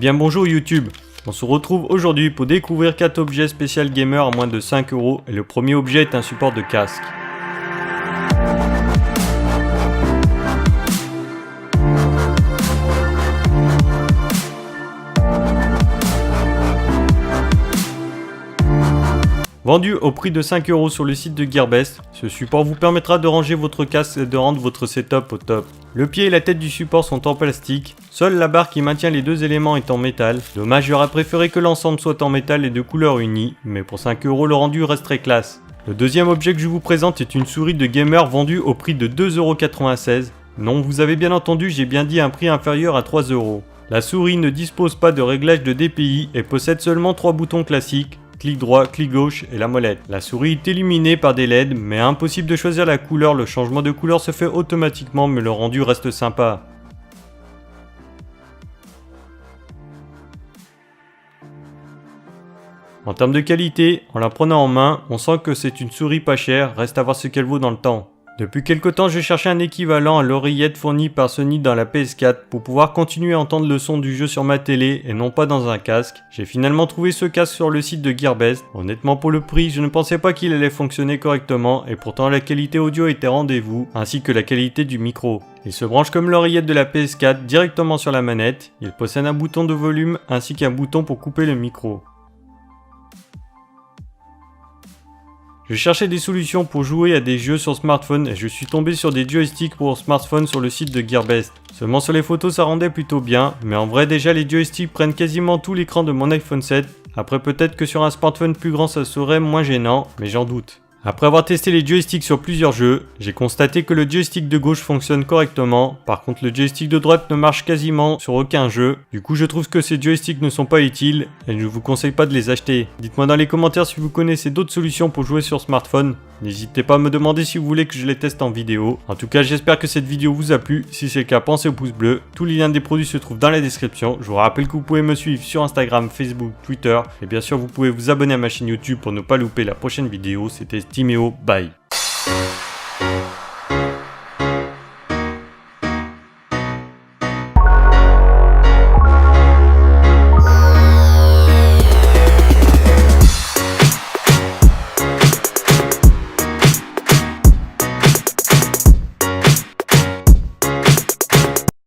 bien bonjour YouTube. On se retrouve aujourd'hui pour découvrir 4 objets spécial gamer à moins de 5 € et le premier objet est un support de casque. Vendu au prix de 5 € sur le site de Gearbest, ce support vous permettra de ranger votre casque et de rendre votre setup au top. Le pied et la tête du support sont en plastique, seule la barre qui maintient les deux éléments est en métal. Dommage, j'aurais préféré que l'ensemble soit en métal et de couleur unie, mais pour 5 € le rendu reste très classe. Le deuxième objet que je vous présente est une souris de gamer vendue au prix de 2,96 €. Non, vous avez bien entendu, j'ai bien dit un prix inférieur à 3 €. La souris ne dispose pas de réglage de DPI et possède seulement 3 boutons classiques. Clic droit, clic gauche et la molette. La souris est illuminée par des LED, mais impossible de choisir la couleur, le changement de couleur se fait automatiquement, mais le rendu reste sympa. En termes de qualité, en la prenant en main, on sent que c'est une souris pas chère, reste à voir ce qu'elle vaut dans le temps. Depuis quelque temps, je cherchais un équivalent à l'oreillette fournie par Sony dans la PS4 pour pouvoir continuer à entendre le son du jeu sur ma télé et non pas dans un casque. J'ai finalement trouvé ce casque sur le site de Gearbest. Honnêtement, pour le prix, je ne pensais pas qu'il allait fonctionner correctement et pourtant la qualité audio était rendez-vous ainsi que la qualité du micro. Il se branche comme l'oreillette de la PS4 directement sur la manette. Il possède un bouton de volume ainsi qu'un bouton pour couper le micro. Je cherchais des solutions pour jouer à des jeux sur smartphone et je suis tombé sur des joysticks pour smartphone sur le site de Gearbest. Seulement sur les photos ça rendait plutôt bien, mais en vrai déjà les joysticks prennent quasiment tout l'écran de mon iPhone 7. Après peut-être que sur un smartphone plus grand ça serait moins gênant, mais j'en doute. Après avoir testé les joysticks sur plusieurs jeux, j'ai constaté que le joystick de gauche fonctionne correctement, par contre le joystick de droite ne marche quasiment sur aucun jeu. Du coup je trouve que ces joysticks ne sont pas utiles et je ne vous conseille pas de les acheter. Dites-moi dans les commentaires si vous connaissez d'autres solutions pour jouer sur smartphone. N'hésitez pas à me demander si vous voulez que je les teste en vidéo. En tout cas j'espère que cette vidéo vous a plu, si c'est le cas pensez au pouce bleu. Tous les liens des produits se trouvent dans la description. Je vous rappelle que vous pouvez me suivre sur Instagram, Facebook, Twitter et bien sûr vous pouvez vous abonner à ma chaîne YouTube pour ne pas louper la prochaine vidéo. C'était Timéo, bye.